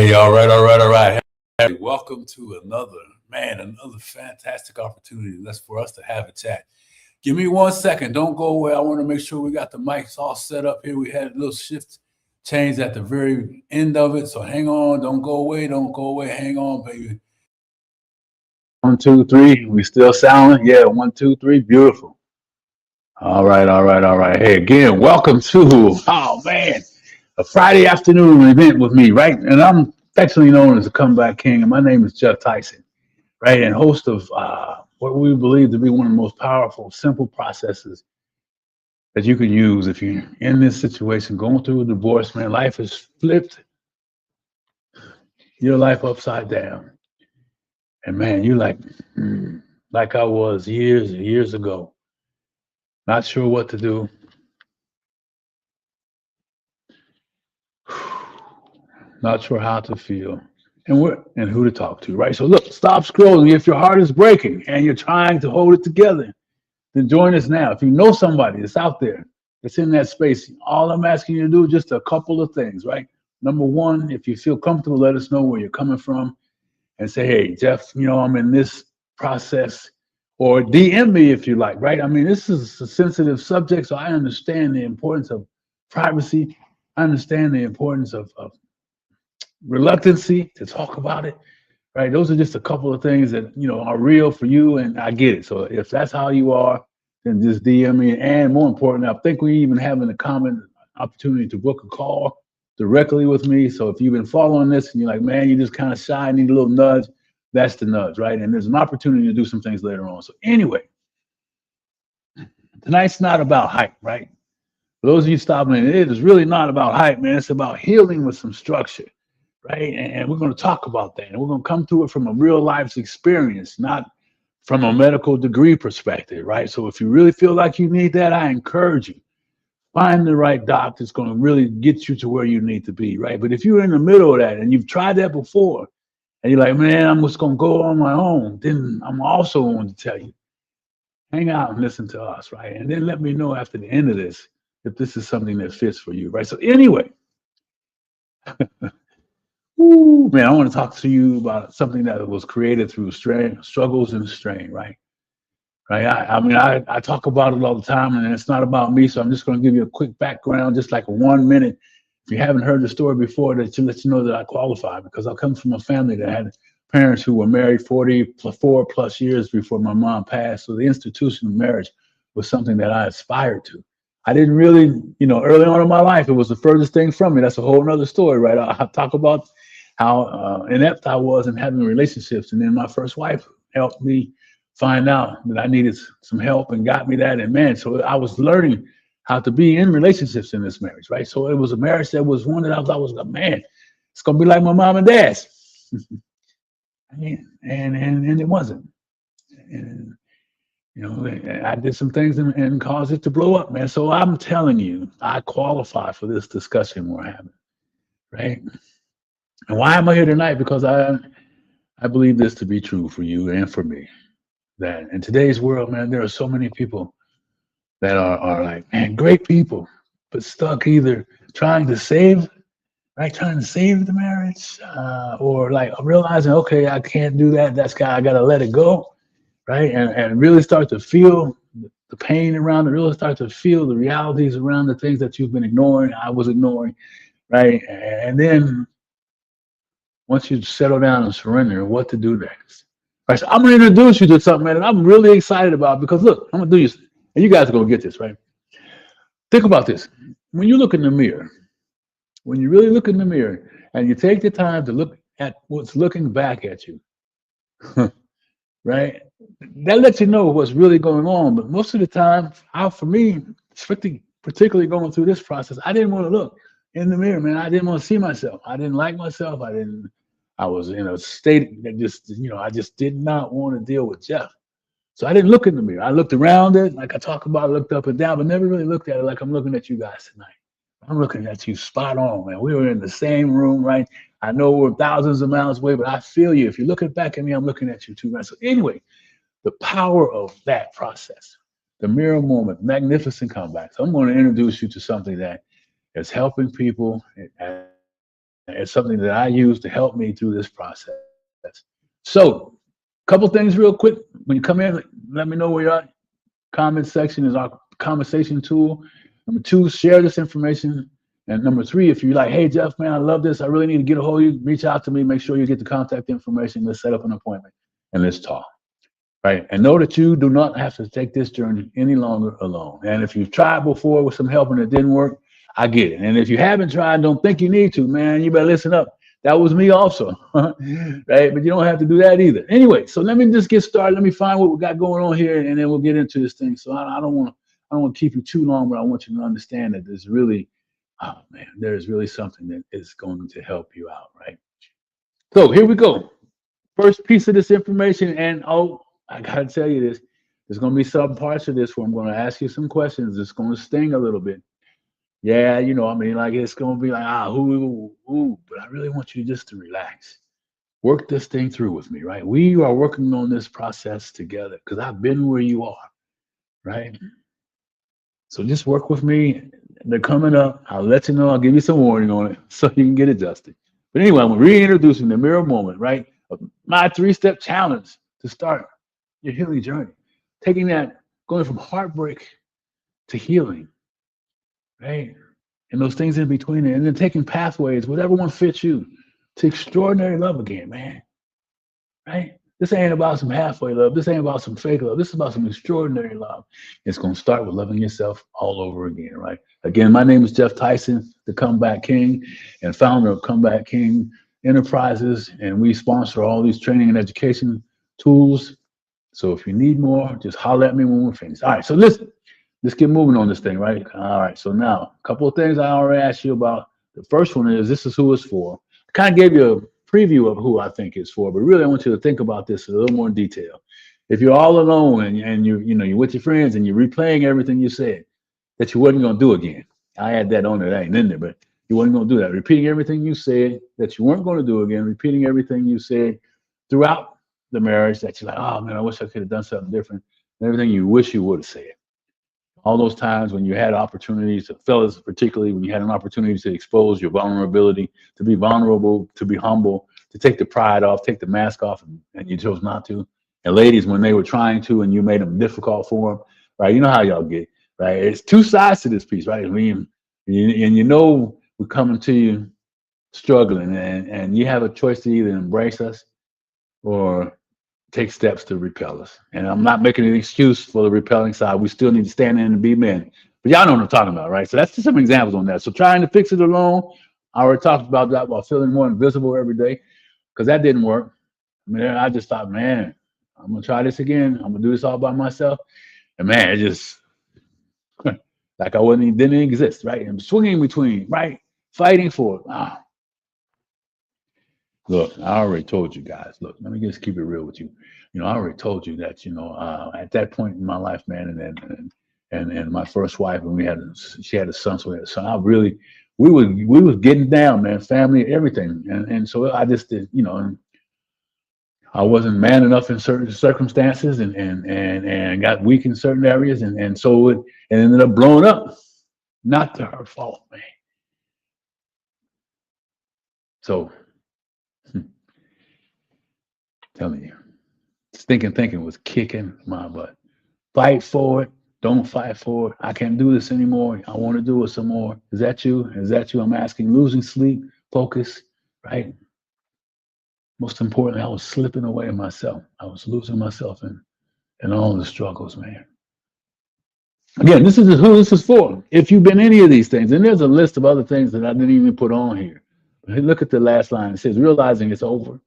Hey, all right, all right, all right. Hey, welcome to another fantastic opportunity. That's for us to have a chat. Give me 1 second. Don't go away. I want to make sure we got the mics all set up here. We had a little shift change at the very end of it. So hang on. Don't go away. Don't go away. Hang on, baby. 1, 2, 3. We still sounding? Yeah, 1, 2, 3. Beautiful. All right, all right, all right. Hey, again, welcome to, oh man, a Friday afternoon event with me, right? And I'm affectionately known as the Comeback King, and my name is Jeff Tyson, right? And host of what we believe to be one of the most powerful, simple processes that you can use if you're in this situation, going through a divorce, man. Life is flipped your life upside down. And man, you like I was years and years ago, not sure what to do, not sure how to feel, and who to talk to, right? So look, stop scrolling. If your heart is breaking and you're trying to hold it together, then join us now. If you know somebody that's out there that's in that space, all I'm asking you to do is just a couple of things, right? Number one, if you feel comfortable, let us know where you're coming from and say, hey, Jeff, I'm in this process, or DM me if you like, right? I mean, this is a sensitive subject, so I understand the importance of privacy. I understand the importance of reluctancy to talk about it, right? Those are just a couple of things that are real for you, and I get it. So if that's how you are, then just DM me. And more important, I think we even having a common opportunity to book a call directly with me. So if you've been following this and you're like, man, you're just kind of shy, need a little nudge, that's the nudge, right? And there's an opportunity to do some things later on. So anyway, tonight's not about hype, right? For those of you stopping in, it is really not about hype, man. It's about healing with some structure, right? And we're going to talk about that. And we're going to come to it from a real life's experience, not from a medical degree perspective, right? So if you really feel like you need that, I encourage you, find the right doc that's going to really get you to where you need to be, right? But if you're in the middle of that and you've tried that before, and you're like, man, I'm just going to go on my own, then I'm also going to tell you, hang out and listen to us, right? And then let me know after the end of this if this is something that fits for you, right? So anyway, ooh, man, I want to talk to you about something that was created through strain, struggles and strain, right? Right. I talk about it all the time, and it's not about me. So I'm just going to give you a quick background, just like 1 minute. If you haven't heard the story before, that to let you know that I qualify, because I come from a family that had parents who were married 44 plus years before my mom passed. So the institution of marriage was something that I aspired to. I didn't really, early on in my life, it was the furthest thing from me. That's a whole nother story, right? I talk about how inept I was in having relationships. And then my first wife helped me find out that I needed some help and got me that. And man, so I was learning how to be in relationships in this marriage, right? So it was a marriage that was one that I was like, man, it's gonna be like my mom and dad's. and it wasn't. And I did some things and caused it to blow up, man. So I'm telling you, I qualify for this discussion we're having, right? And why am I here tonight? Because I believe this to be true for you and for me. That in today's world, man, there are so many people that are like, man, great people, but stuck either trying to save, right, trying to save the marriage, or like realizing, okay, I can't do that. That's guy, I gotta let it go, right, and really start to feel the pain around it. Really start to feel the realities around the things that you've been ignoring. I was ignoring, right, and then once you settle down and surrender, what to do next. Right, so I'm gonna introduce you to something, man, that I'm really excited about, because look, I'm gonna do you, and you guys are gonna get this, right? Think about this. When you look in the mirror, when you really look in the mirror and you take the time to look at what's looking back at you, right? That lets you know what's really going on. But most of the time, for me, particularly going through this process, I didn't want to look in the mirror, man. I didn't want to see myself. I didn't like myself. I was in a state that just, I just did not want to deal with Jeff. So I didn't look in the mirror. I looked around it, like I talk about, looked up and down, but never really looked at it like I'm looking at you guys tonight. I'm looking at you spot on, man. We were in the same room, right? I know we're thousands of miles away, but I feel you. If you're looking back at me, I'm looking at you too, man. So anyway, the power of that process, the mirror moment, magnificent comeback. So I'm going to introduce you to something that is helping people and it's something that I use to help me through this process. So, couple things real quick. When you come in, let me know where you're at. Comment section is our conversation tool. Number two, share this information. And number three, if you're like, hey, Jeff, man, I love this. I really need to get a hold of you. Reach out to me. Make sure you get the contact information. Let's set up an appointment and let's talk. Right. And know that you do not have to take this journey any longer alone. And if you've tried before with some help and it didn't work, I get it. And if you haven't tried, don't think you need to, man. You better listen up. That was me also. Right. But you don't have to do that either. Anyway, so let me just get started. Let me find what we got going on here and then we'll get into this thing. So I don't want to keep you too long, but I want you to understand that there's really, oh man, there's really something that is going to help you out. Right. So here we go. First piece of this information. And I got to tell you this. There's going to be some parts of this where I'm going to ask you some questions. It's going to sting a little bit. Yeah, I mean, like it's going to be like, but I really want you just to relax. Work this thing through with me, right? We are working on this process together because I've been where you are, right? So just work with me. They're coming up. I'll let you know. I'll give you some warning on it so you can get adjusted. But anyway, I'm reintroducing the mirror moment, right? My 3-step challenge to start your healing journey, taking that, going from heartbreak to healing, right? And those things in between it, and then taking pathways, whatever one fits you, to extraordinary love again, man, right? This ain't about some halfway love. This ain't about some fake love. This is about some extraordinary love. It's going to start with loving yourself all over again, right? Again, my name is Jeff Tyson, the Comeback King and founder of Comeback King Enterprises, and we sponsor all these training and education tools. So if you need more, just holler at me when we're finished. All right, so listen, let's get moving on this thing, right? All right, so now, a couple of things I already asked you about. The first one is, this is who it's for. I kind of gave you a preview of who I think it's for, but really I want you to think about this in a little more detail. If you're all alone and you're with your friends and you're replaying everything you said that you wasn't going to do again. I had that on there, that ain't in there, but you wasn't going to do that. Repeating everything you said that you weren't going to do again, repeating everything you said throughout the marriage that you're like, oh man, I wish I could have done something different, and everything you wish you would have said. All those times when you had opportunities, fellas, particularly when you had an opportunity to expose your vulnerability, to be vulnerable, to be humble, to take the pride off, take the mask off, and you chose not to. And ladies, when they were trying to and you made them difficult for them, right? You know how y'all get, right? It's two sides to this piece, right? I mean, and we're coming to you struggling, and you have a choice to either embrace us or take steps to repel us. And I'm not making an excuse for the repelling side. We still need to stand in and be men. But y'all know what I'm talking about, right? So that's just some examples on that. So trying to fix it alone, I already talked about that while feeling more invisible every day, because that didn't work. I mean, I just thought, man, I'm going to try this again. I'm going to do this all by myself. And man, it just, like I didn't exist, right? I'm swinging between, right? Fighting for it. Look, I already told you guys. Look, let me just keep it real with you. I already told you that. At that point in my life, man, and my first wife, and she had a son, so we had a son. We was getting down, man, family, everything, and so I just did, and I wasn't man enough in certain circumstances, and got weak in certain areas, and so it ended up blowing up. Not to her fault, man. So. Telling you, thinking was kicking my butt. Fight for it. Don't fight for it. I can't do this anymore. I want to do it some more. Is that you? Is that you? I'm asking. Losing sleep, focus, right? Most importantly, I was slipping away in myself. I was losing myself in all the struggles, man. Again, this is who this is for. If you've been any of these things, and there's a list of other things that I didn't even put on here. But look at the last line. It says, realizing it's over.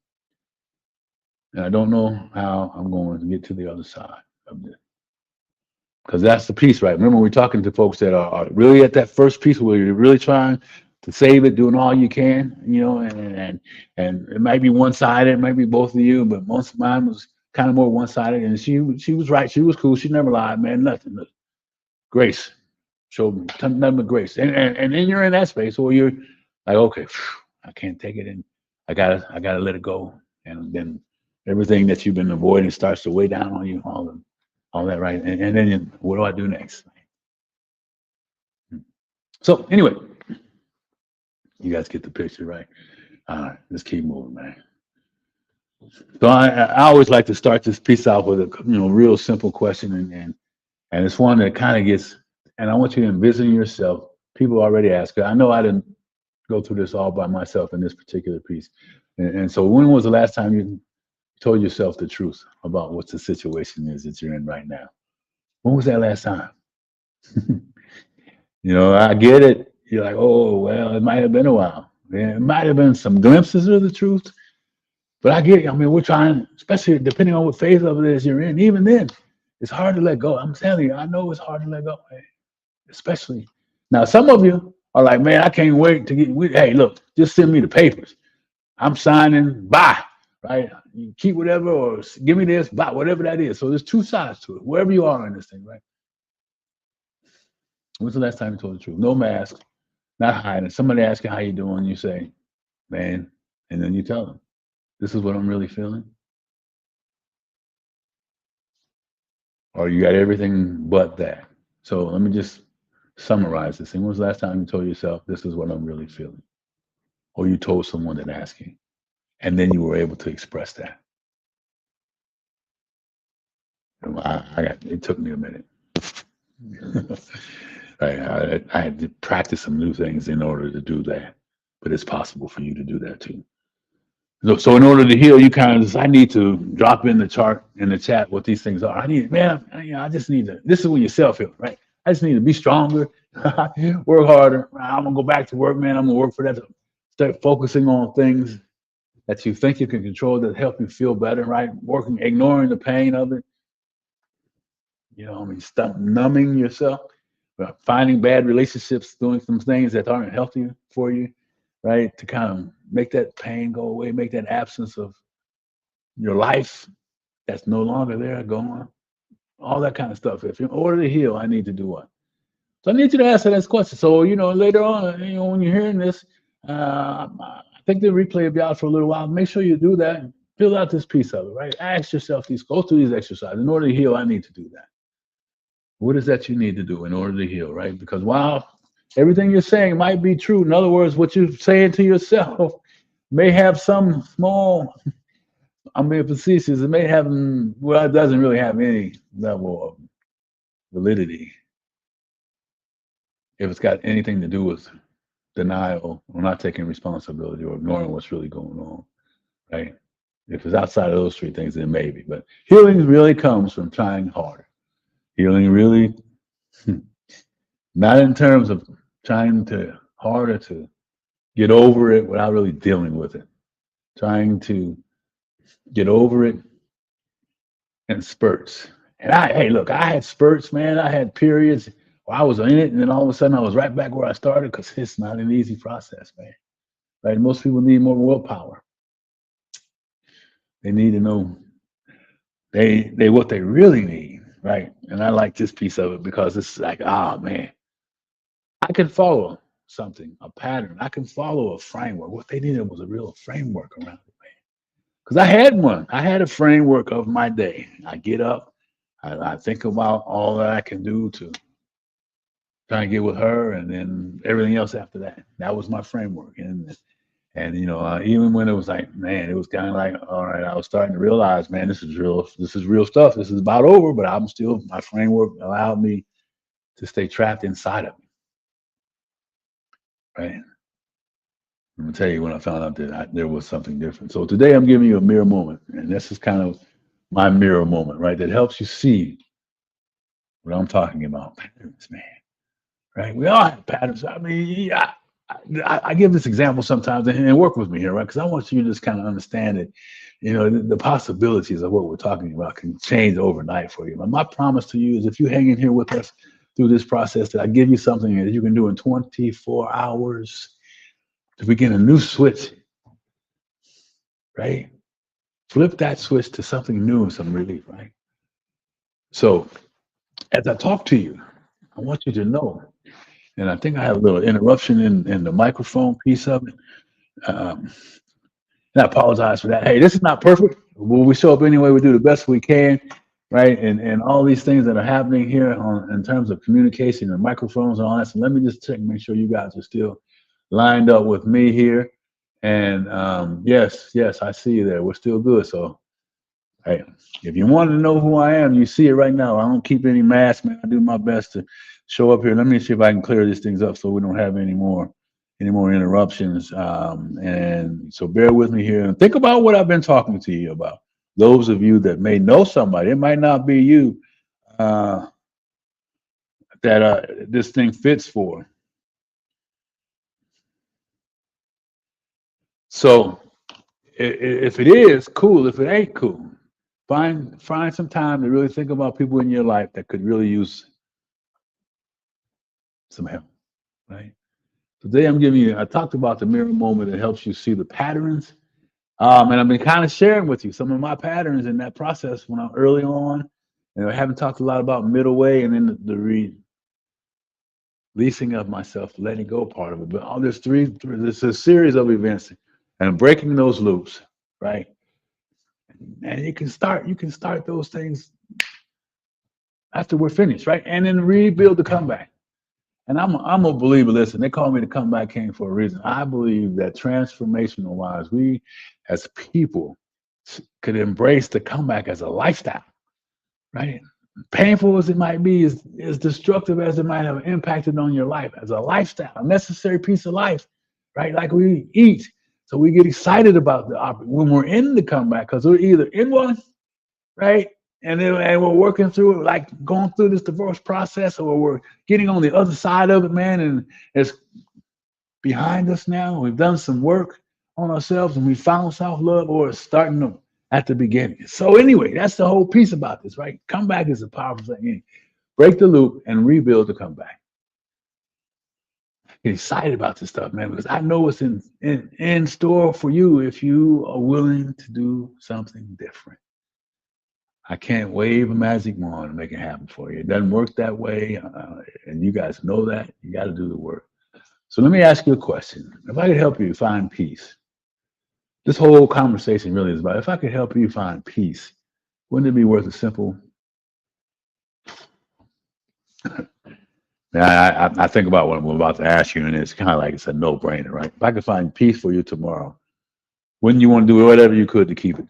And I don't know how I'm going to get to the other side of this. Because that's the piece, right? Remember, we're talking to folks that are really at that first piece where you're really trying to save it, doing all you can, and it might be one-sided, it might be both of you, but most of mine was kind of more one-sided. And she was right. She was cool. She never lied, man. Nothing. Grace showed me nothing but grace. And then you're in that space where you're like, okay, I can't take it, and I gotta let it go. And then everything that you've been avoiding starts to weigh down on you, all that, right? And then what do I do next? So anyway, You guys get the picture, right? All right, let's keep moving, man. So I always like to start this piece out with a real simple question, and it's one that kind of gets, and I want you to envision yourself. People already ask. I know I didn't go through this all by myself in this particular piece, and so when was the last time you told yourself the truth about what the situation is that you're in right now? When was that last time? I get it. You're like, oh, well, it might have been a while. Yeah, it might have been some glimpses of the truth, but I get it. I mean, we're trying, especially depending on what phase of it is you're in. Even then, it's hard to let go. I'm telling you, I know it's hard to let go, man. Especially now, some of you are like, man, I can't wait to get. Hey, look, just send me the papers. I'm signing. Bye. Right? You keep whatever, or give me this. Bye. Whatever that is. So there's two sides to it. Wherever you are in this thing, right? When's the last time you told the truth? No mask, not hiding. Somebody asks you how you doing, you say, man, and then you tell them, this is what I'm really feeling. Or you got everything but that. So let me just summarize this. And when was the last time you told yourself, this is what I'm really feeling? Or you told someone that asking, and then you were able to express that. It took me a minute. I had to practice some new things in order to do that, but it's possible for you to do that too. So in order to heal, you kind of just, I need to drop in the chart in the chat what these things are. I just need to. This is when you self heal, right? I just need to be stronger, work harder. I'm gonna go back to work, man. I'm gonna work for that. Start focusing on things that you think you can control that help you feel better, right? Working, ignoring the pain of it. Stop numbing yourself, finding bad relationships, doing some things that aren't healthy for you, right? To kind of make that pain go away, make that absence of your life that's no longer there go on, all that kind of stuff. If in order to heal, I need to do what? So I need you to answer this question. So, later on, when you're hearing this, I think the replay will be out for a little while. Make sure you do that. Fill out this piece of it, right? Ask yourself go through these exercises. In order to heal, I need to do that. What is that you need to do in order to heal, right? Because while everything you're saying might be true, in other words, what you're saying to yourself may have some small, I'm being facetious, it may have, well, it doesn't really have any level of validity if it's got anything to do with denial or not taking responsibility or ignoring what's really going on, right? If it's outside of those three things, then maybe. But healing really comes from trying harder. Healing really, not in terms of trying harder to get over it without really dealing with it. Trying to get over it in spurts. And hey, look, I had spurts, man. I had periods where I was in it, and then all of a sudden I was right back where I started because it's not an easy process, man. Right? Most people need more willpower. They need to know they what they really need, right? And I like this piece of it because it's like, man, I can follow something, a pattern. I can follow a framework. What they needed was a real framework around it, man. Because I had one. I had a framework of my day. I get up, I think about all that I can do to try and get with her, and then everything else after that. That was my framework. And even when it was like, man, it was kind of like, all right, I was starting to realize, man, this is real stuff. This is about over, but my framework allowed me to stay trapped inside of me. Right. I'm gonna tell you when I found out that there was something different. So today I'm giving you a mirror moment, and this is kind of my mirror moment, right? That helps you see what I'm talking about. Patterns, man. Right? We all have patterns. I mean, yeah, I give this example sometimes, and work with me here, right? Because I want you to just kind of understand that, the possibilities of what we're talking about can change overnight for you. But my promise to you is if you hang in here with us through this process, that I give you something that you can do in 24 hours to begin a new switch, right? Flip that switch to something new and some relief, right? So as I talk to you, I want you to know, and I think I have a little interruption in the microphone piece of it. And I apologize for that. Hey, this is not perfect. When we show up anyway, we do the best we can, right? And all these things that are happening here in terms of communication and microphones and all that. So let me just check and make sure you guys are still lined up with me here. And yes, I see you there. We're still good. So, hey, if you want to know who I am, you see it right now. I don't keep any masks, man. I do my best to show up here. Let me see if I can clear these things up so we don't have any more interruptions. And so bear with me here and think about what I've been talking to you about. Those of you that may know somebody, it might not be you uh, that this thing fits for. So if it is cool, if it ain't cool, find some time to really think about people in your life that could really use some help, right? Today I'm giving you. I talked about the mirror moment that helps you see the patterns, and I've been kind of sharing with you some of my patterns in that process when I'm early on. And I haven't talked a lot about middle way and then the releasing of myself, letting go part of it. But there's there's a series of events and breaking those loops, right? And you can start those things after we're finished, right? And then rebuild the comeback. And I'm a believer. Listen, they call me the comeback king for a reason. I believe that transformational wise, we as people could embrace the comeback as a lifestyle, right? Painful as it might be, as destructive as it might have impacted on your life, as a lifestyle, a necessary piece of life, right? Like we eat. So we get excited about when we're in the comeback because we're either in one, right? And we're working through it, like going through this divorce process, or we're getting on the other side of it, man, and it's behind us now. We've done some work on ourselves and we found self-love, or it's starting them at the beginning. So anyway, that's the whole piece about this, right? Comeback is a powerful thing. Break the loop and rebuild the comeback. Get excited about this stuff, man, because I know what's in store for you if you are willing to do something different. I can't wave a magic wand and make it happen for you. It doesn't work that way, and you guys know that. You got to do the work. So let me ask you a question. If I could help you find peace, this whole conversation really is about if I could help you find peace, wouldn't it be worth a simple? Now, I think about what I'm about to ask you, and it's kind of like it's a no-brainer, right? If I could find peace for you tomorrow, wouldn't you want to do whatever you could to keep it,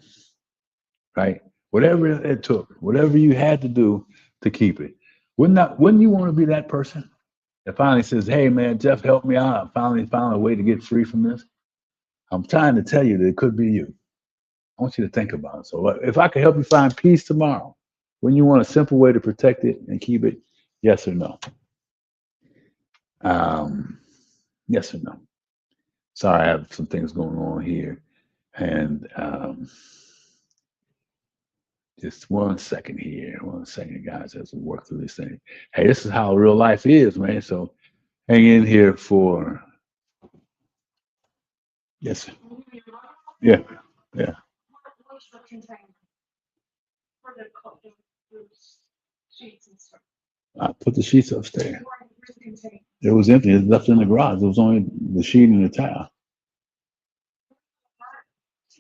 right? Whatever it took, whatever you had to do to keep it. Wouldn't you want to be that person that finally says, "Hey, man, Jeff, help me out. I finally found a way to get free from this." I'm trying to tell you that it could be you. I want you to think about it. So if I could help you find peace tomorrow, wouldn't you want a simple way to protect it and keep it? Yes or no? Um, yes or no? Sorry, I have some things going on here. And just 1 second here. 1 second, guys, as we work through this thing. Hey, this is how real life is, man. So hang in here for, yes. Yeah. Yeah. I put the sheets upstairs. It was empty. It was left in the garage. It was only the sheet and the towel.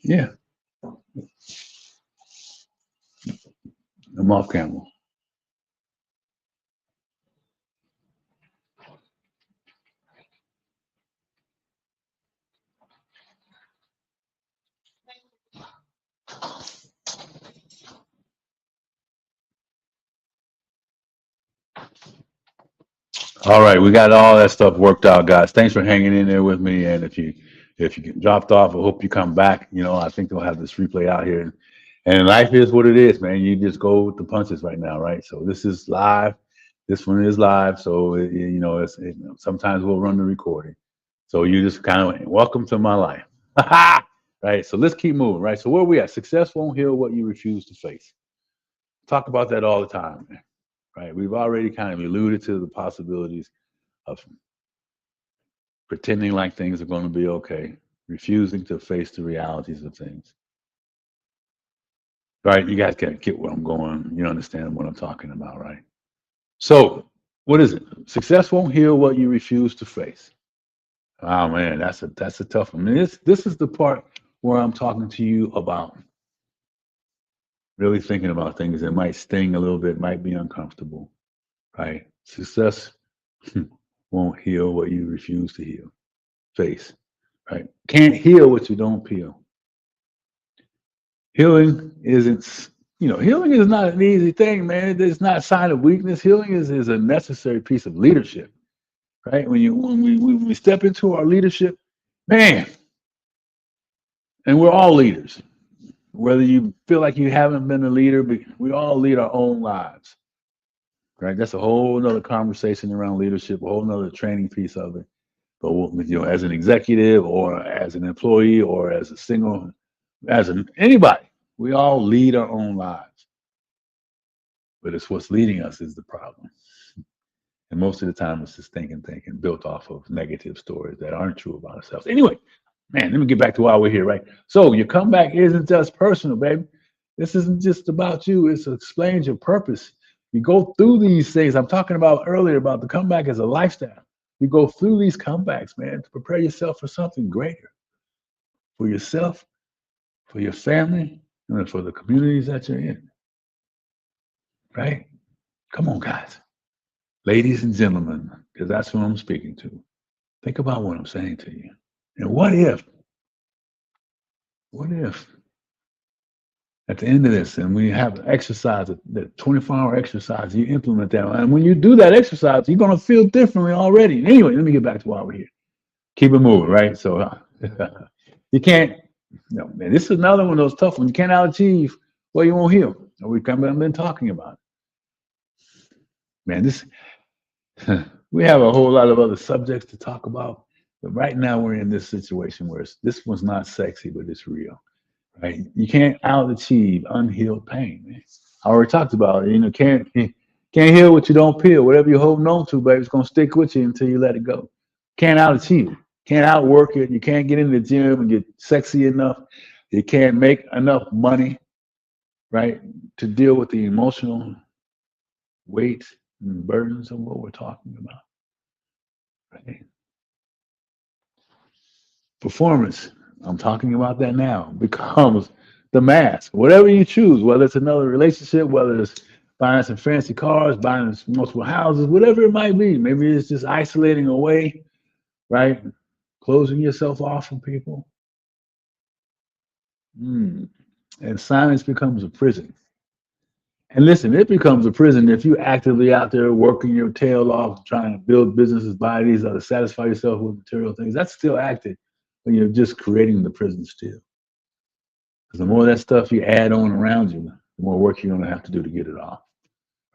Yeah. I'm off camera. All right, we got all that stuff worked out, guys. Thanks for hanging in there with me. And if you get dropped off, I hope you come back. I think they'll have this replay out here. And life is what it is, man. You just go with the punches right now, right? So this is live. This one is live. So sometimes we'll run the recording. So you just kind of welcome to my life, right? So let's keep moving, right? So where are we at? Success won't heal what you refuse to face. Talk about that all the time, man. Right? We've already kind of alluded to the possibilities of pretending like things are going to be okay, refusing to face the realities of things. Right? You guys can get where I'm going. You understand what I'm talking about, right? So, what is it? Success won't heal what you refuse to face. Oh man, that's a tough one. I mean, this is the part where I'm talking to you about really thinking about things that might sting a little bit, might be uncomfortable, right? Success won't heal what you refuse to heal. face, right? Can't heal what you don't peel. Healing isn't, healing is not an easy thing, man. It's not a sign of weakness. Healing is a necessary piece of leadership, right? When we step into our leadership, man, and we're all leaders. Whether you feel like you haven't been a leader, but we all lead our own lives, right? That's a whole nother conversation around leadership, a whole nother training piece of it. But as an executive or as an employee or as a single, anybody, we all lead our own lives. But it's what's leading us is the problem. And most of the time, it's just thinking, built off of negative stories that aren't true about ourselves. Anyway, man, let me get back to why we're here, right? So your comeback isn't just personal, baby. This isn't just about you. It's explains your purpose. You go through these things. I'm talking about earlier about the comeback as a lifestyle. You go through these comebacks, man, to prepare yourself for something greater, for yourself, for your family, and for the communities that you're in, right? Come on, guys, ladies and gentlemen, because that's who I'm speaking to. Think about what I'm saying to you. And what if at the end of this, and we have exercise, that 24-hour exercise, you implement that. And when you do that exercise, you're going to feel differently already. Anyway, let me get back to why we're here. Keep it moving, right? So you can't, man, this is another one of those tough ones. You cannot achieve what you won't heal. We've been talking about it. Man, we have a whole lot of other subjects to talk about. But right now we're in this situation where this one's not sexy, but it's real. Right? You can't out-achieve unhealed pain, man. I already talked about it. Can't heal what you don't peel. Whatever you're holding on to, baby, it's gonna stick with you until you let it go. Can't out-achieve it. Can't outwork it. You can't get in the gym and get sexy enough. You can't make enough money, right, to deal with the emotional weight and burdens of what we're talking about. Right? Performance, I'm talking about that now, becomes the mask. Whatever you choose, whether it's another relationship, whether it's buying some fancy cars, buying multiple houses, whatever it might be. Maybe it's just isolating away, right? Closing yourself off from people. And silence becomes a prison. And listen, it becomes a prison if you actively out there working your tail off, trying to build businesses, buy these, or satisfy yourself with material things. That's still active when you're just creating the prison still. Because the more of that stuff you add on around you, the more work you're going to have to do to get it off.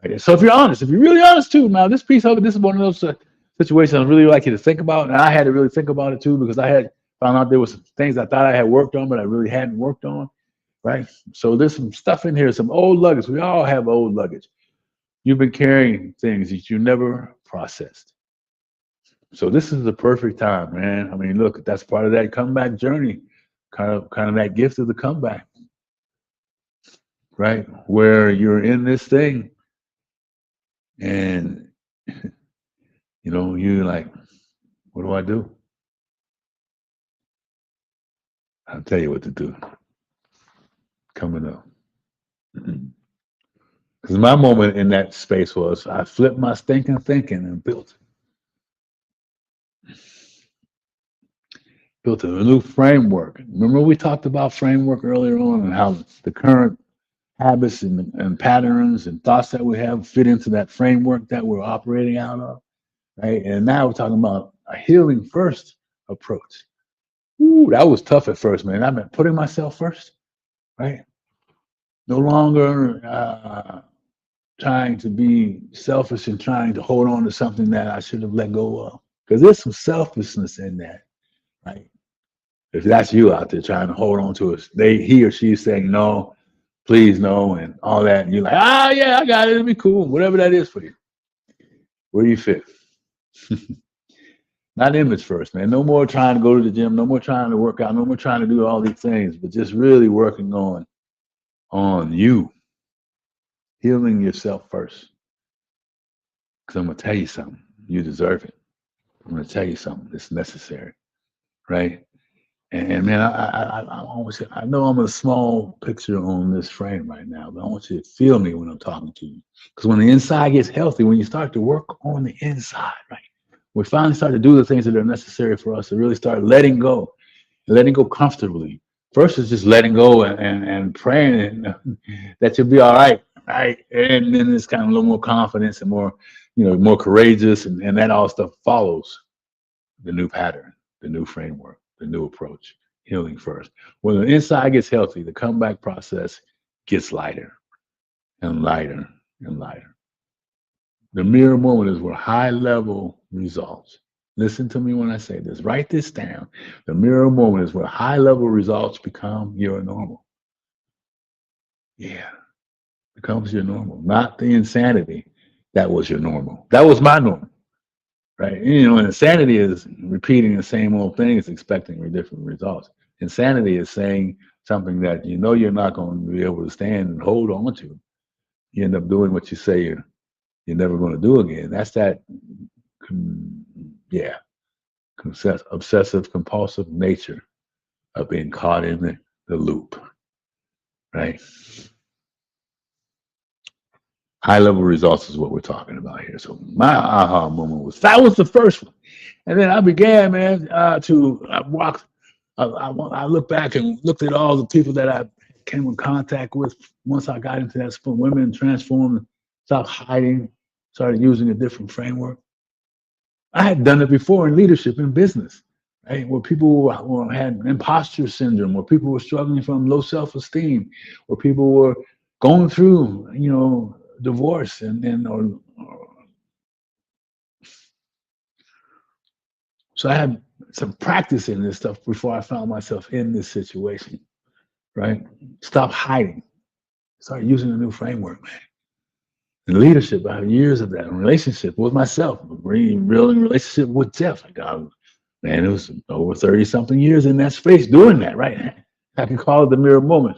Right? So if you're really honest too, now this piece of it, this is one of those situations I really like you to think about. And I had to really think about it too, because I had found out there was some things I thought I had worked on, but I really hadn't worked on. Right? So there's some stuff in here, some old luggage. We all have old luggage. You've been carrying things that you never processed. So this is the perfect time, man. I mean, look, that's part of that comeback journey, kind of that gift of the comeback, right? Where you're in this thing and you're like, what do I do? I'll tell you what to do. Coming up. Because my moment in that space was I flipped my stinking thinking and built a new framework. Remember we talked about framework earlier on and how the current habits and patterns and thoughts that we have fit into that framework that we're operating out of, right? And now we're talking about a healing first approach. Ooh, that was tough at first, man. I've been putting myself first, right? No longer trying to be selfish and trying to hold on to something that I should have let go of. Because there's some selfishness in that, right? If that's you out there trying to hold on to it, he or she is saying no, please no, and all that, and you're like, yeah, I got it, it'll be cool, whatever that is for you. Where do you fit? Not image first, man. No more trying to go to the gym, no more trying to work out, no more trying to do all these things, but just really working on you, healing yourself first. Because I'm gonna tell you something, you deserve it. I'm gonna tell you something, it's necessary, right? And man, I know I'm a small picture on this frame right now, but I want you to feel me when I'm talking to you. Because when the inside gets healthy, when you start to work on the inside, right? We finally start to do the things that are necessary for us to really start letting go comfortably. First is just letting go and praying that you'll be all right, right? And then it's kind of a little more confidence and more, more courageous, and that all stuff follows the new pattern, the new framework, the new approach, healing first. When the inside gets healthy, the comeback process gets lighter and lighter and lighter. The mirror moment is where high level results. Listen to me when I say this. Write this down. The mirror moment is where high level results become your normal. Yeah, becomes your normal, not the insanity that was your normal. That was my normal, right? Insanity is repeating the same old things, expecting different results. Insanity is saying something that you're not going to be able to stand and hold on to. You end up doing what you say you're never going to do again. That's that, yeah, obsessive compulsive nature of being caught in the loop, right? High level results is what we're talking about here. So my aha moment was the first one, and then I began, man, to walk. I look back and looked at all the people that I came in contact with once I got into that sport. Women transformed, stopped hiding, started using a different framework. I had done it before in leadership, in business, right? Where people had imposter syndrome, where people were struggling from low self-esteem, where people were going through, divorce or so I had some practice in this stuff before I found myself in this situation, right? Stop hiding. Start using a new framework, man. In leadership, I have years of that. In relationship with myself, real relationship with Jeff. Man, it was over 30 something years in that space doing that, right? I can call it the mirror moment.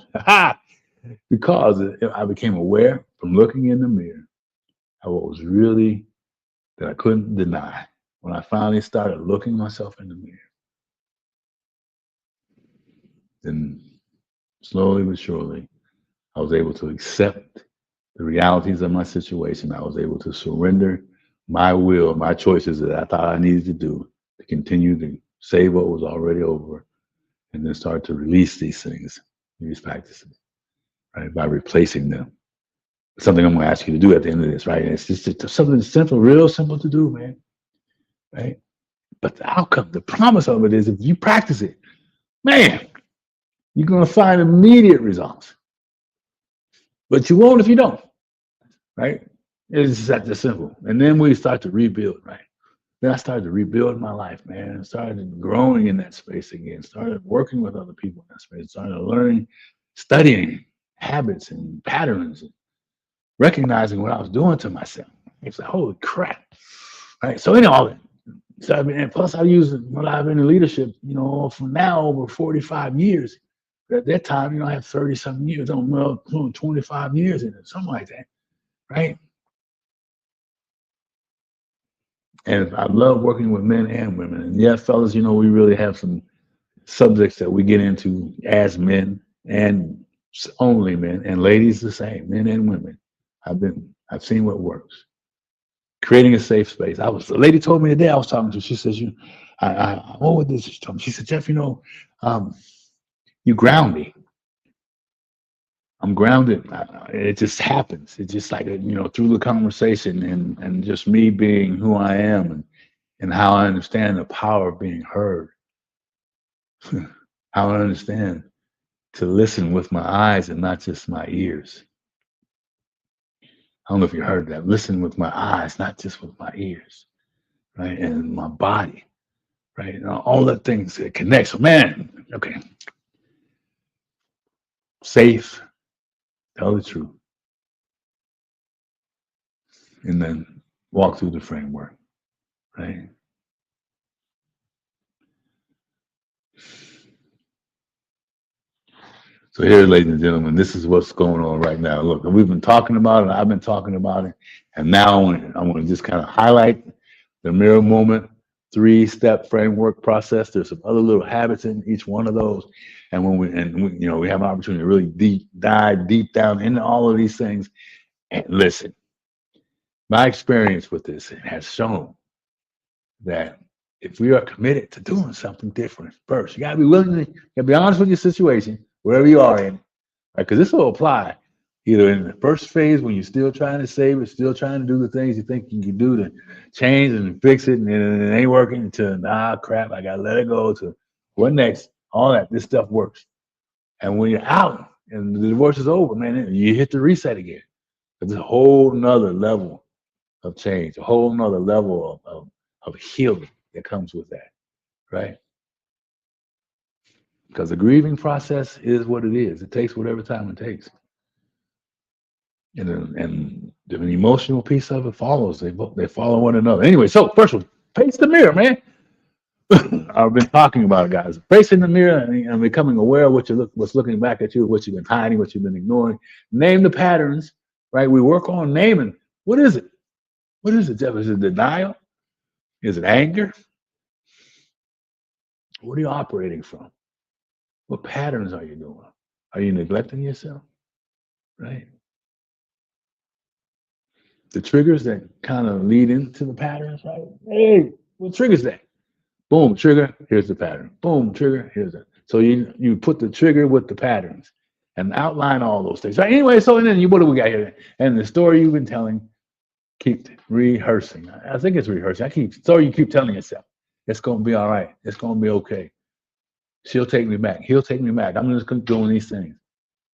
Because I became aware from looking in the mirror of what was really that I couldn't deny. When I finally started looking myself in the mirror, then slowly but surely, I was able to accept the realities of my situation. I was able to surrender my will, my choices that I thought I needed to do to continue to save what was already over, and then start to release these things, these practices, right? By replacing them. Something I'm going to ask you to do at the end of this, right? And it's just something simple, real simple to do, man, right? But the outcome, the promise of it is if you practice it, man, you're going to find immediate results. But you won't if you don't, right? It's that simple. And then we start to rebuild, right? Then I started to rebuild my life, man. Started growing in that space again. Started working with other people in that space. Started learning, studying habits and patterns, and recognizing what I was doing to myself. It's like, holy crap. Right. So all that. So and plus I use it when I've been in leadership, from now over 45 years. At that time, I had 30 something years, 25 years in it, something like that. Right. And I love working with men and women. And yeah, fellas, we really have some subjects that we get into as men and only men, and ladies the same, men and women. I've seen what works. Creating a safe space. A lady told me today I was talking to. She says, what would this? She told me. She said, Jeff, you ground me. I'm grounded. It just happens. It's just like through the conversation and just me being who I am and how I understand the power of being heard. How I understand to listen with my eyes and not just my ears. I don't know if you heard that. Listen with my eyes, not just with my ears, right? And my body, right? And all the things that connect. So, man, okay. Safe, tell the truth, and then walk through the framework, right? So here, ladies and gentlemen, this is what's going on right now. Look, we've been talking about it. I've been talking about it, and now I want to just kind of highlight the mirror moment 3-step framework process. There's some other little habits in each one of those, and when we have an opportunity to really dive deep down into all of these things. And listen, my experience with this has shown that if we are committed to doing something different first, you gotta be willing to, you gotta be honest with your situation, wherever you are in, right? Because this will apply either in the first phase when you're still trying to save it, still trying to do the things you think you can do to change and fix it, and it ain't working, to nah crap, I gotta let it go, to what next, all that, this stuff works. And when you're out and the divorce is over, man, you hit the reset again. It's a whole nother level of change, a whole nother level of healing that comes with that, right? Because the grieving process is what it is. It takes whatever time it takes. And the emotional piece of it follows. They follow one another. Anyway, so first one, face the mirror, man. I've been talking about it, guys. Facing the mirror and becoming aware of what's looking back at you, what you've been hiding, what you've been ignoring. Name the patterns, right? We work on naming. What is it? What is it, Jeff? Is it denial? Is it anger? What are you operating from? What patterns are you doing? Are you neglecting yourself? Right? The triggers that kind of lead into the patterns, right? Hey, what triggers that? Boom, trigger, here's the pattern. Boom, trigger, here's it. So you put the trigger with the patterns and outline all those things. Right? Anyway, so and then what do we got here? And the story you've been telling, keep rehearsing. I think it's rehearsing. Story you keep telling yourself. It's gonna be all right. It's gonna be okay. She'll take me back. He'll take me back. I'm just doing these things,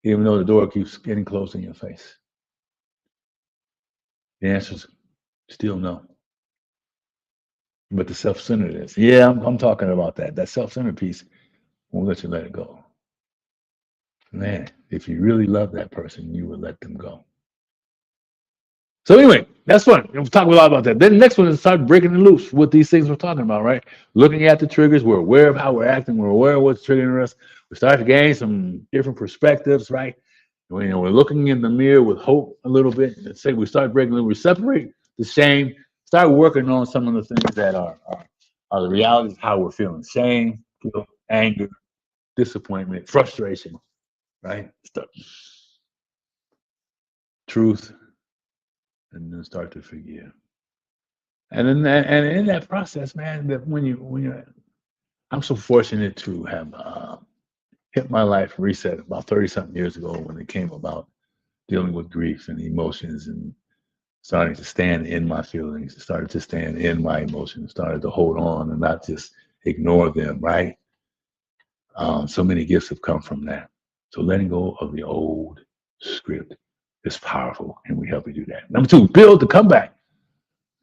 even though the door keeps getting close in your face. The answer's still no. But the self-centeredness, yeah, I'm talking about that. That self-centered piece won't let you let it go. Man, if you really love that person, you would let them go. So anyway, that's fun. We'll talk a lot about that. Then the next one is start breaking the loops with these things we're talking about, right? Looking at the triggers, we're aware of how we're acting, we're aware of what's triggering us. We start to gain some different perspectives, right? We're looking in the mirror with hope a little bit. Let's say we start breaking the loops, we separate the shame, start working on some of the things that are the realities of how we're feeling. Shame, guilt, anger, disappointment, frustration, right? Truth, and then start to forgive. And in that process, man, that I'm so fortunate to have hit my life reset about 30 something years ago when it came about dealing with grief and emotions and starting to stand in my feelings, started to stand in my emotions, started to hold on and not just ignore them, right? So many gifts have come from that. So letting go of the old script is powerful, and we help you do that. Number two, build the comeback.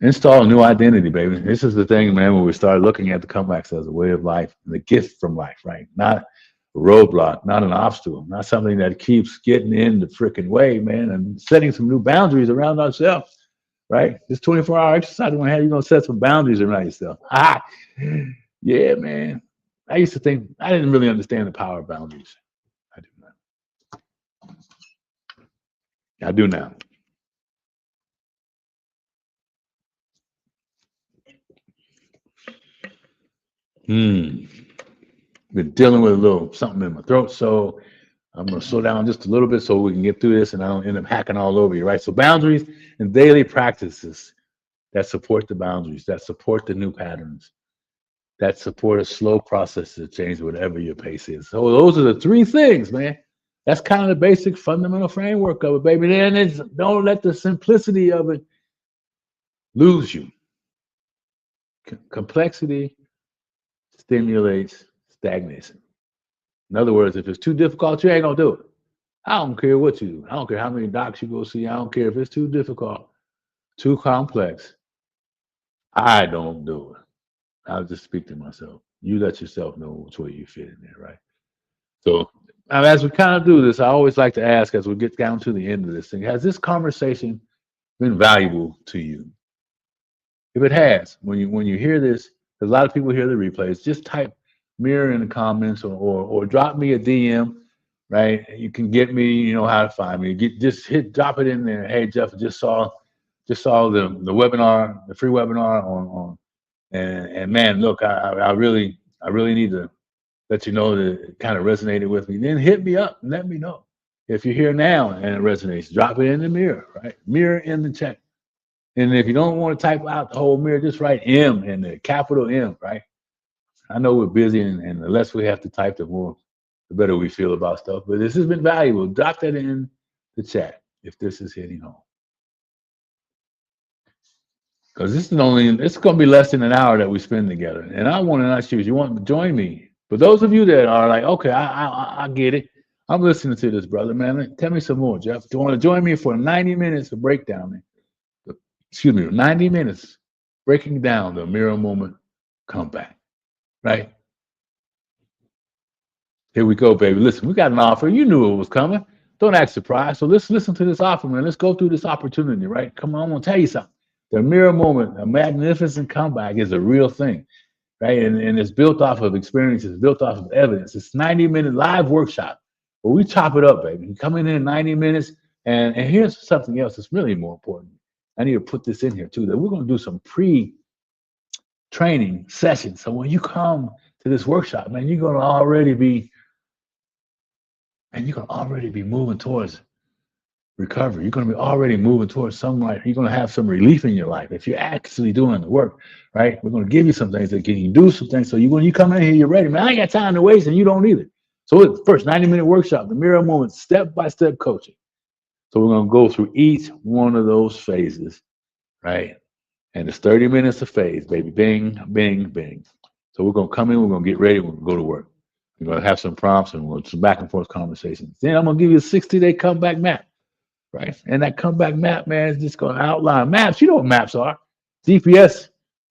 Install a new identity, baby. This is the thing, man, when we start looking at the comebacks as a way of life, the gift from life, right? Not a roadblock, not an obstacle, not something that keeps getting in the freaking way, man, and setting some new boundaries around ourselves, right? This 24-hour exercise we're gonna have, set some boundaries around yourself. Ah, yeah, man. I used to think I didn't really understand the power of boundaries. I do now. I do now. Hmm. Been dealing with a little something in my throat, so I'm gonna slow down just a little bit so we can get through this and I don't end up hacking all over you, right? So boundaries and daily practices that support the boundaries, that support the new patterns, that support a slow process to change whatever your pace is. So those are the three things, man. That's kind of the basic fundamental framework of it, baby. Then it's don't let the simplicity of it lose you. Complexity stimulates stagnation. In other words, if it's too difficult, you ain't gonna do it. I don't care what you do. I don't care how many docs you go see. I don't care if it's too difficult, too complex. I don't do it. I'll just speak to myself. You let yourself know which way you fit in there, right? So as we kind of do this, I always like to ask as we get down to the end of this thing, has this conversation been valuable to you? If it has, when you hear this, 'cause a lot of people hear the replays, just type mirror in the comments or drop me a DM, right? You can get me, you know how to find me. Drop it in there. Hey Jeff, just saw the webinar, the free webinar on and man, look, I really need to let you know that it kind of resonated with me. Then hit me up and let me know. If you're here now and it resonates, drop it in the mirror, right? Mirror in the chat. And if you don't want to type out the whole mirror, just write M and the capital M, right? I know we're busy, and the less we have to type, the better we feel about stuff. But this has been valuable. Drop that in the chat if this is hitting home. Because this is only, it's going to be less than an hour that we spend together. And I want to ask you, if you want to join me. But those of you that are like, okay, I get it. I'm listening to this, brother, man. Tell me some more, Jeff. Do you want to join me for 90 minutes of breakdown, man? Excuse me, 90 minutes breaking down the mirror moment comeback, right? Here we go, baby. Listen, we got an offer. You knew it was coming. Don't act surprised. So let's listen to this offer, man. Let's go through this opportunity, right? Come on, I'm going to tell you something. The mirror moment, a magnificent comeback, is a real thing, right? And it's built off of experiences, built off of evidence. It's 90-minute live workshop where we chop it up, baby. You come in 90 minutes, and here's something else that's really more important. I need to put this in here too, that we're going to do some pre-training sessions. So when you come to this workshop, man, you're going to already be moving towards recovery. You're going to be already moving towards you're going to have some relief in your life if you're actually doing the work, right? We're going to give you some things that can you do some things. So when you come in here, you're ready, man. I ain't got time to waste, and you don't either. So it's first 90-minute workshop, the mirror moment, step-by-step coaching. So we're going to go through each one of those phases, right? And it's 30 minutes a phase, baby. Bing, bing, bing. So we're going to come in, we're going to get ready, we're going to go to work. We're going to have some prompts and we'll some back and forth conversations. Then I'm going to give you a 60-day comeback map, right? And that comeback map, man, is just going to outline maps. You know what maps are. GPS,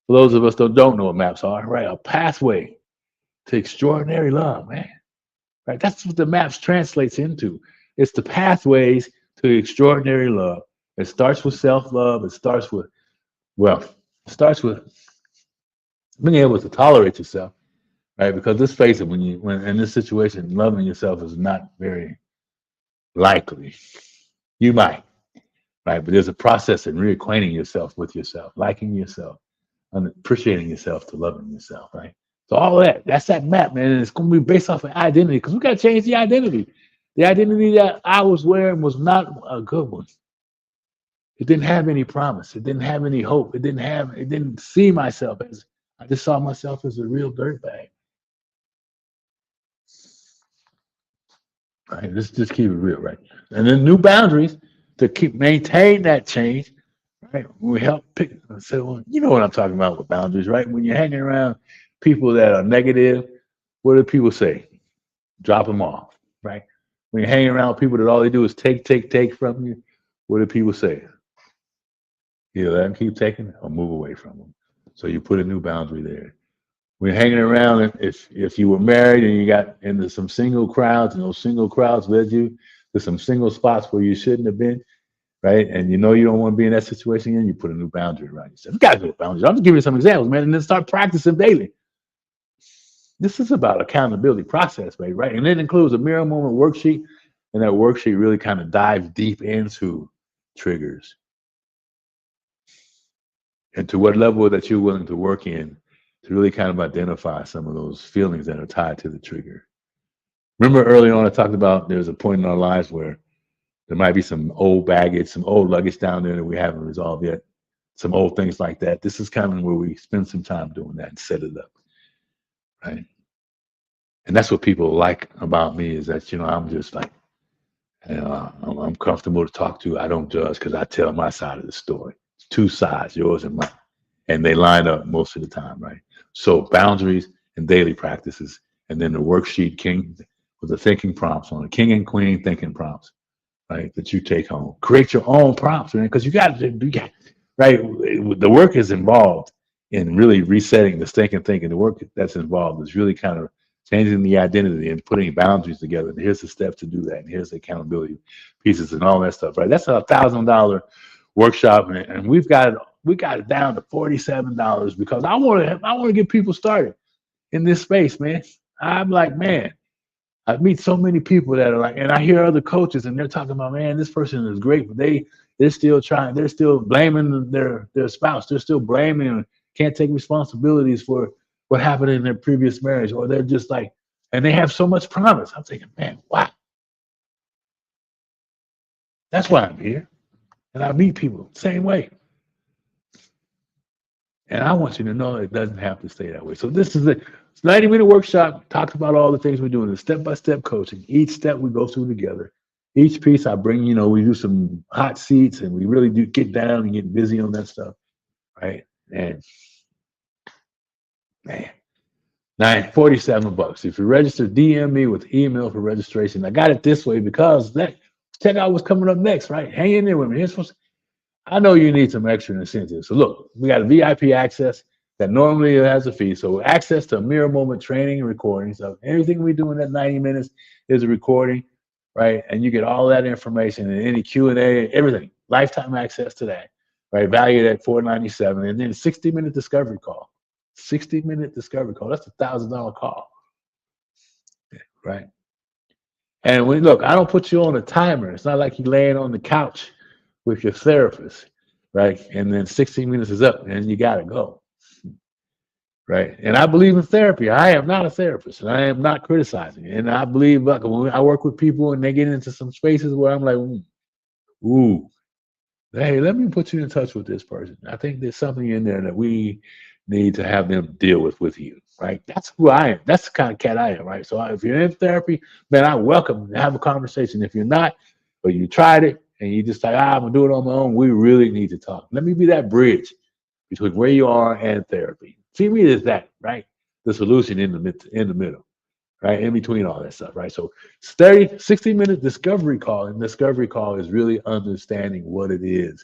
for those of us that don't know what maps are, right? A pathway to extraordinary love, man. Right? That's what the maps translates into. It's the pathways to extraordinary love. It starts with self-love. It starts with being able to tolerate yourself, right? Because let's face it, when in this situation, loving yourself is not very likely. You might, right? But there's a process in reacquainting yourself with yourself, liking yourself, and appreciating yourself to loving yourself, right? So all of that's that map, man. And it's going to be based off of identity because we got to change the identity. The identity that I was wearing was not a good one. It didn't have any promise. It didn't have any hope. It didn't see myself as, I just saw myself as a real dirtbag. Right? Let's just keep it real, right? And then new boundaries to maintain that change, right? We help pick, so well, you know what I'm talking about with boundaries, right? When you're hanging around people that are negative, what do people say? Drop them off, right? When you're hanging around people that all they do is take from you, what do people say? Either let them keep taking or move away from them. So you put a new boundary there. When you're hanging around, if you were married and you got into some single crowds, and those single crowds led you to some single spots where you shouldn't have been, right? And you know you don't want to be in that situation again, you put a new boundary around yourself. You got to do boundaries. I'm just giving you some examples, man, and then start practicing daily. This is about accountability process, right? And it includes a mirror moment worksheet, and that worksheet really kind of dives deep into triggers and to what level that you're willing to work in to really kind of identify some of those feelings that are tied to the trigger. Remember early on I talked about there's a point in our lives where there might be some old baggage, some old luggage down there that we haven't resolved yet, some old things like that. This is kind of where we spend some time doing that and set it up, right? And that's what people like about me is that, I'm just like, I'm comfortable to talk to. I don't judge because I tell my side of the story. It's two sides, yours and mine. And they line up most of the time, right? So boundaries and daily practices, and then the worksheet king with the thinking prompts on it, king and queen thinking prompts, right? That you take home. Create your own prompts, man, because you got, right? The work is involved in really resetting the thinking. The work that's involved is really kind of changing the identity and putting boundaries together. And here's the steps to do that. And here's the accountability pieces and all that stuff, right? That's $1,000 workshop, and we got it down to $47 because I want to get people started in this space, man. I'm like, man, I meet so many people that are like, and I hear other coaches and they're talking about, man, this person is great, but they're still trying, they're still blaming their spouse, they're still blaming and can't take responsibilities for what happened in their previous marriage, or they're just like, and they have so much promise. I'm thinking, man, wow, that's why I'm here, and I meet people same way. And I want you to know it doesn't have to stay that way. So this is a 90-minute workshop. Talks about all the things we're doing, the step-by-step coaching. Each step we go through together. Each piece I bring, we do some hot seats and we really do get down and get busy on that stuff, right? And man, $47. If you register, DM me with email for registration. I got it this way because check out what's coming up next, right? Hang in there with me. I know you need some extra incentives. So look, we got a VIP access that normally has a fee. So access to mirror moment training and recordings of everything we do in that 90 minutes is a recording, right? And you get all that information and any Q&A, everything. Lifetime access to that, right? Valued at $497. And then 60-minute discovery call. 60-minute discovery call. That's $1,000 call, right? And look, I don't put you on a timer. It's not like you're laying on the couch with your therapist, right? And then 16 minutes is up and you got to go, right? And I believe in therapy. I am not a therapist and I am not criticizing. And I believe, like, when I work with people and they get into some spaces where I'm like, ooh, hey, let me put you in touch with this person. I think there's something in there that we need to have them deal with you, right? That's who I am. That's the kind of cat I am, right? So if you're in therapy, man, I welcome to have a conversation. If you're not, or you tried it and you just like, I'm gonna do it on my own, we really need to talk. Let me be that bridge between where you are and therapy. See me as that, right? The solution in the middle, right? In between all that stuff, right? So 60-minute discovery call, and discovery call is really understanding what it is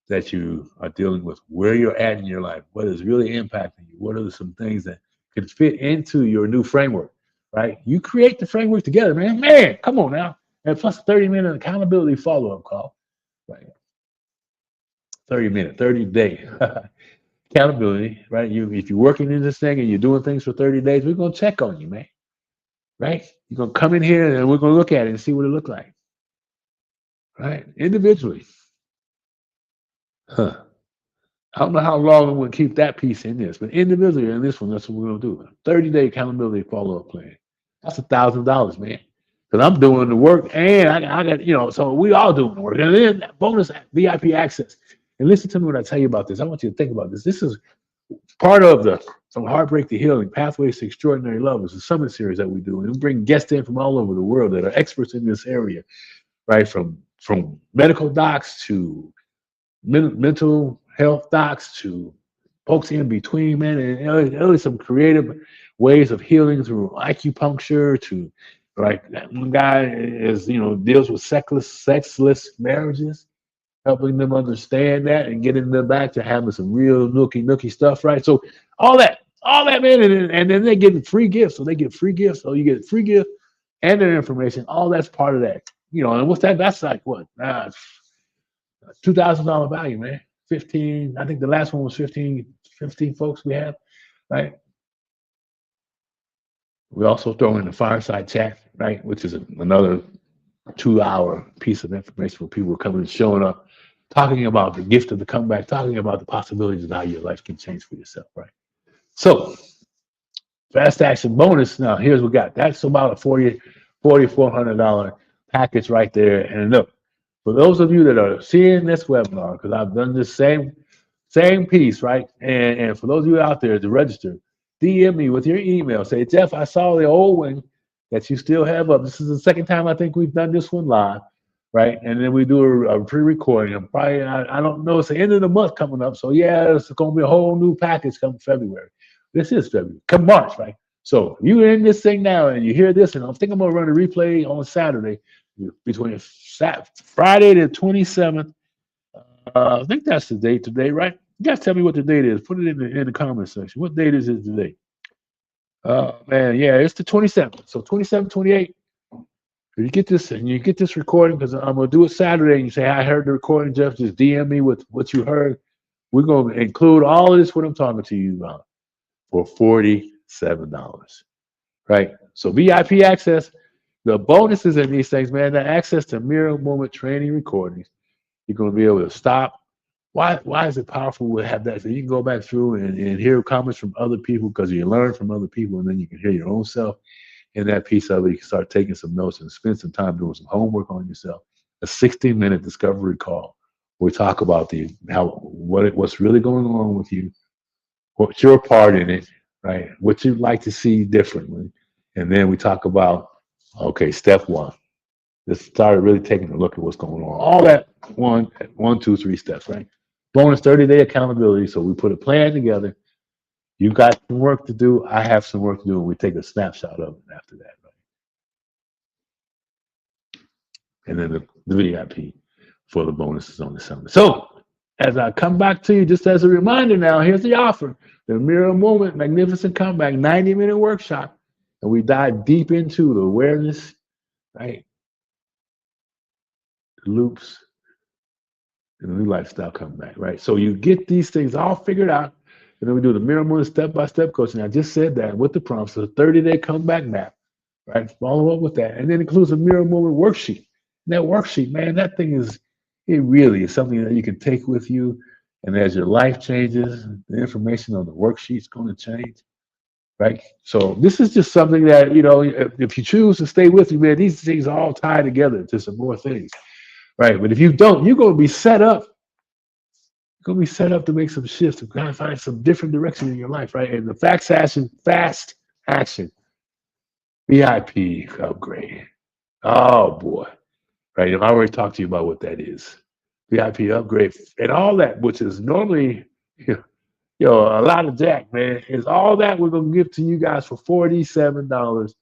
that you are dealing with, where you're at in your life, what is really impacting you, what are some things that can fit into your new framework, right? You create the framework together, man. Man, come on now. And plus 30-minute accountability follow-up call, right? 30-minute, 30-day accountability, right? If you're working in this thing and you're doing things for 30 days, we're gonna check on you, man. Right? You're gonna come in here and we're gonna look at it and see what it looked like. Right? Individually. Huh. I don't know how long I'm gonna keep that piece in this, but individually in this one, that's what we're gonna do. 30-day accountability follow-up plan. That's $1,000, man. Because I'm doing the work and I got, so we all doing the work. And then that bonus VIP access. And listen to me when I tell you about this. I want you to think about this. This is part of the From Heartbreak to Healing, Pathways to Extraordinary Love. It's a summit series that we do. And we bring guests in from all over the world that are experts in this area, right? From medical docs to mental health docs to folks in between, man. And really some creative ways of healing through acupuncture to, right? That one guy deals with sexless marriages, helping them understand that and getting them back to having some real nookie stuff, right? So all that, man, and then they get free gifts. So they get free gifts. So you get free gift and their information. All that's part of that, And what's that? That's like what? $2,000 value, man. 15. I think the last one was 15 folks we had, right? We also throw in the fireside chat, right, which is another 2-hour piece of information for people coming and showing up, talking about the gift of the comeback, talking about the possibilities of how your life can change for yourself, right? So, fast action bonus. Now, here's what we got. That's about a $4,400 package right there. And look, for those of you that are seeing this webinar, because I've done this same piece, right? And for those of you out there to register, DM me with your email. Say, Jeff, I saw the old one that you still have up. This is the second time I think we've done this one live, right? And then we do a pre-recording. I'm probably, I don't know, it's the end of the month coming up. So yeah, it's going to be a whole new package come February. This is February, come March, right? So you're in this thing now and you hear this, and I think I'm going to run a replay on Saturday between Friday the 27th. I think that's the date today, right? You guys tell me what the date is. Put it in the comment section. What date is it today? Man, yeah, it's the 27th. So 27, 28. You get this and you get this recording, because I'm gonna do it Saturday, and you say, I heard the recording, Jeff. Just DM me with what you heard. We're gonna include all of this, what I'm talking to you about, for $47. Right? So VIP access, the bonuses in these things, man, the access to mirror moment training recordings. You're gonna be able to stop. Why is it powerful to have that? So you can go back through and hear comments from other people, because you learn from other people, and then you can hear your own self in that piece of it. You can start taking some notes and spend some time doing some homework on yourself. A 60-minute discovery call. We talk about what's really going on with you, what's your part in it, right? What you'd like to see differently. And then we talk about, okay, step one. Let's start really taking a look at what's going on. All that one, two, three steps, right? Bonus 30-day accountability. So we put a plan together. You got some work to do. I have some work to do. And we take a snapshot of it after that, right? And then the VIP for the bonuses on the summit. So as I come back to you, just as a reminder now, here's the offer. The Mirror Moment Magnificent Comeback 90-minute workshop. And we dive deep into the awareness, right? The loops, and the new lifestyle comeback, right? So you get these things all figured out. And then we do the Mirror Moment step-by-step coaching. I just said that with the prompts, so the 30-day comeback map, right? Follow up with that. And then includes a Mirror Moment worksheet. And that worksheet, man, that thing is, it really is something that you can take with you. And as your life changes, the information on the worksheet is going to change, right? So this is just something that, if you choose to stay with me, man, these things all tie together to some more things, right? But if you don't, you're going to be set up. You're going to be set up to make some shifts, to kind of find some different direction in your life, right? And the fast action VIP upgrade. Oh boy, right? I already talked to you about what that is. VIP upgrade and all that, which is normally, a lot of jack, man, is all that we're gonna give to you guys for $47.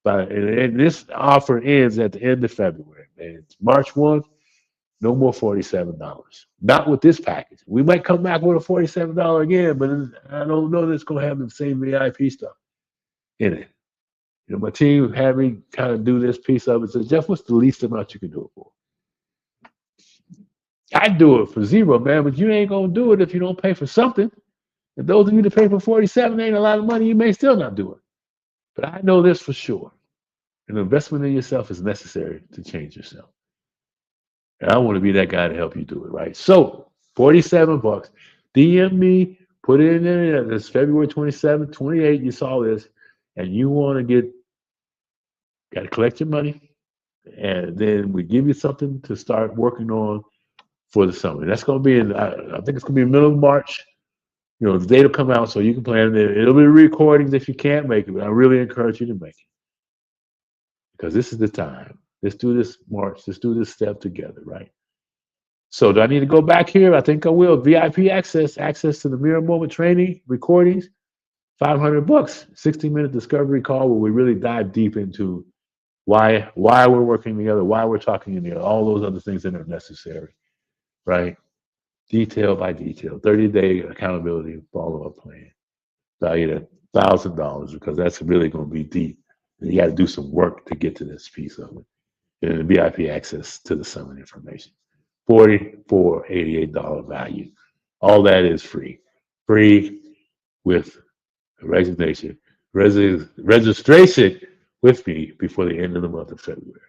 But and this offer ends at the end of February, man. It's March 1, no more $47. Not with this package. We might come back with a $47 again, but I don't know that it's gonna have the same VIP stuff in it. My team had me kind of do this piece of it. So Jeff, what's the least amount you can do it for? I'd do it for zero, man, but you ain't gonna do it if you don't pay for something. If those of you that pay for 47 ain't a lot of money, you may still not do it. But I know this for sure. An investment in yourself is necessary to change yourself. And I want to be that guy to help you do it, right? So $47. DM me, put it in there. It's February 27th, 28th. You saw this, and you want to got to collect your money, and then we give you something to start working on for the summer. That's going to be I think it's going to be in the middle of March. The date will come out so you can plan it. It'll be recordings if you can't make it, but I really encourage you to make it because this is the time. Let's do this march. Let's do this step together, right? So do I need to go back here? I think I will. VIP access to the Mirror Moment training recordings, $500, 60-minute discovery call where we really dive deep into why we're working together, why we're talking together, all those other things that are necessary, right? Detail by detail, 30-day accountability follow-up plan, valued at $1,000 because that's really going to be deep. And you got to do some work to get to this piece of it. And VIP access to the summit information, $44.88 value. All that is free with registration with me before the end of the month of February.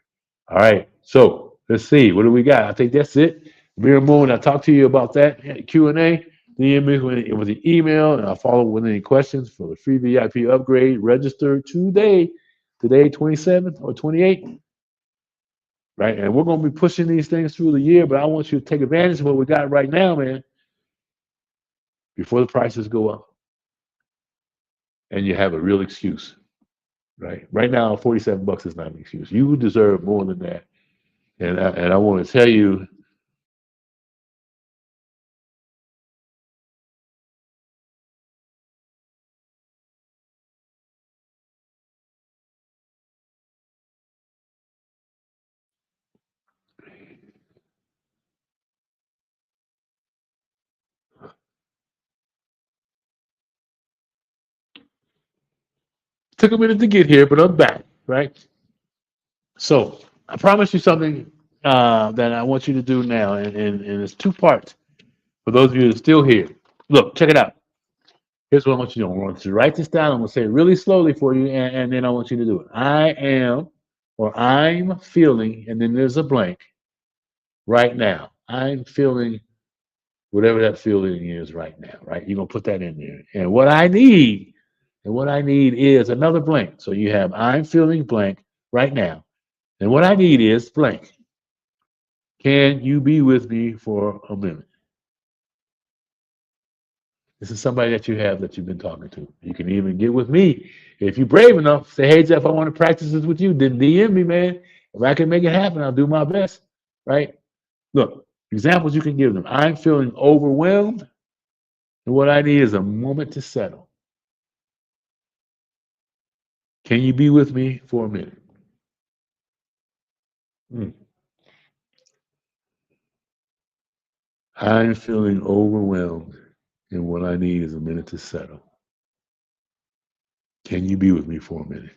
All right, so let's see. What do we got? I think that's it. Mirror Moon, I talked to you about that Q&A. DM me with an email, and I'll follow with any questions for the free VIP upgrade. Register today, 27th or 28th, right? And we're going to be pushing these things through the year, but I want you to take advantage of what we got right now, man, before the prices go up and you have a real excuse, right? Right now, $47 is not an excuse. You deserve more than that. And I want to tell you, took a minute to get here, but I'm back, right? So I promise you something that I want you to do now, and it's two parts. For those of you that are still here, look, check it out. Here's what I want you to do. I want you to write this down. I'm going to say it really slowly for you, and then I want you to do it. I am, or I'm feeling, and then there's a blank right now. I'm feeling whatever that feeling is right now, right? You're going to put that in there. And what I need is another blank. So you have I'm feeling blank right now. And what I need is blank. Can you be with me for a minute? This is somebody that you have that you've been talking to. You can even get with me. If you're brave enough, say, hey, Jeff, I want to practice this with you. Then DM me, man. If I can make it happen, I'll do my best. Right? Look, examples you can give them. I'm feeling overwhelmed, and what I need is a moment to settle. Can you be with me for a minute? Mm. I'm feeling overwhelmed, and what I need is a minute to settle. Can you be with me for a minute?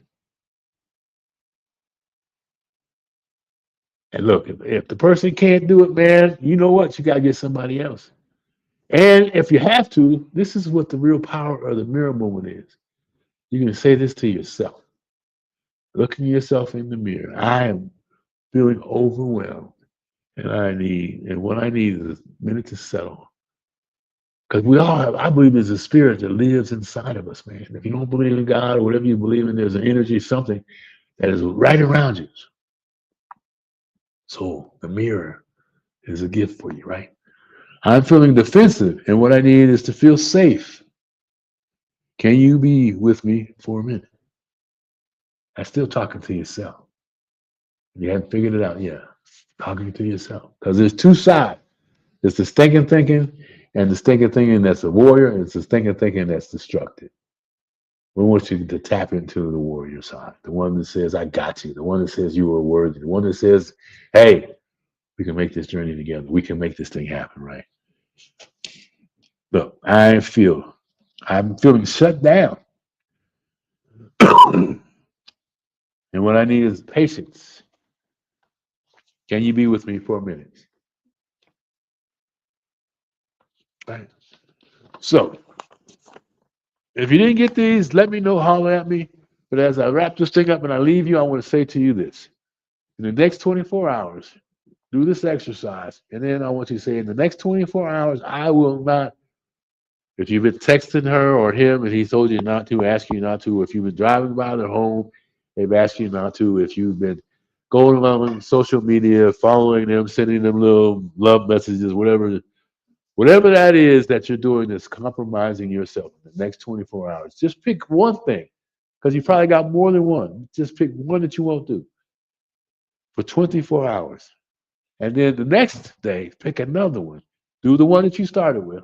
And look, if the person can't do it, man, you know what? You got to get somebody else. And if you have to, this is what the real power of the mirror moment is. You can say this to yourself, looking yourself in the mirror. I am feeling overwhelmed, and what I need is a minute to settle. Because we all have, I believe there's a spirit that lives inside of us, man. If you don't believe in God or whatever you believe in, there's an energy, something that is right around you. So the mirror is a gift for you, right? I'm feeling defensive, and what I need is to feel safe. Can you be with me for a minute? I'm still talking to yourself. You haven't figured it out yet. Talking to yourself. Because there's two sides. There's the stinking thinking, and the stinking thinking that's a warrior, and it's the stinking thinking that's destructive. We want you to tap into the warrior side, the one that says, I got you, the one that says you are worthy, the one that says, hey, we can make this journey together. We can make this thing happen, right? Look, I'm feeling shut down. And what I need is patience. Can you be with me for a minute? Right. So, if you didn't get these, let me know, holler at me. But as I wrap this thing up and I leave you, I want to say to you this. In the next 24 hours, do this exercise. And then I want you to say, in the next 24 hours, I will not, if you've been texting her or him and he told you not to, ask you not to, if you've been driving by their home, they've asked you not to, if you've been going on social media, following them, sending them little love messages, whatever that is that you're doing that's compromising yourself in the next 24 hours, just pick one thing because you probably got more than one. Just pick one that you won't do for 24 hours. And then the next day, pick another one. Do the one that you started with.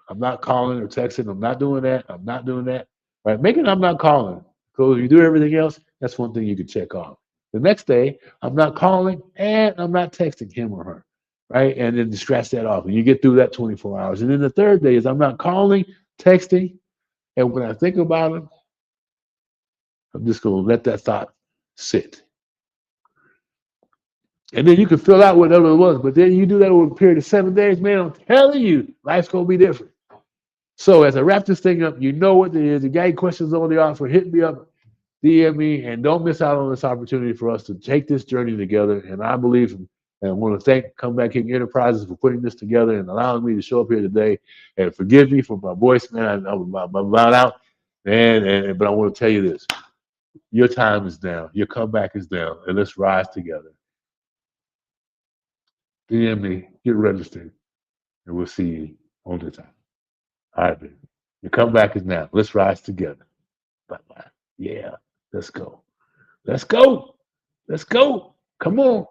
I'm not calling or texting. I'm not doing that. I'm not doing that. Right? Make it I'm not calling. So if you do everything else, that's one thing you can check off. The next day, I'm not calling and I'm not texting him or her. Right? And then scratch that off. And you get through that 24 hours. And then the third day is I'm not calling, texting. And when I think about it, I'm just going to let that thought sit. And then you can fill out whatever it was. But then you do that over a period of 7 days, man, I'm telling you, life's going to be different. So as I wrap this thing up, you know what it is. If you got any questions on the offer, hit me up, DM me, and don't miss out on this opportunity for us to take this journey together. And I believe, and I want to thank Comeback King Enterprises for putting this together and allowing me to show up here today. And forgive me for my voice, man. I'm loud out. But I want to tell you this. Your time is down. Your comeback is down. And let's rise together. DM me, get registered, and we'll see you on the time. All right, baby. Your comeback is now. Let's rise together. Bye-bye. Yeah, let's go. Let's go. Let's go. Come on.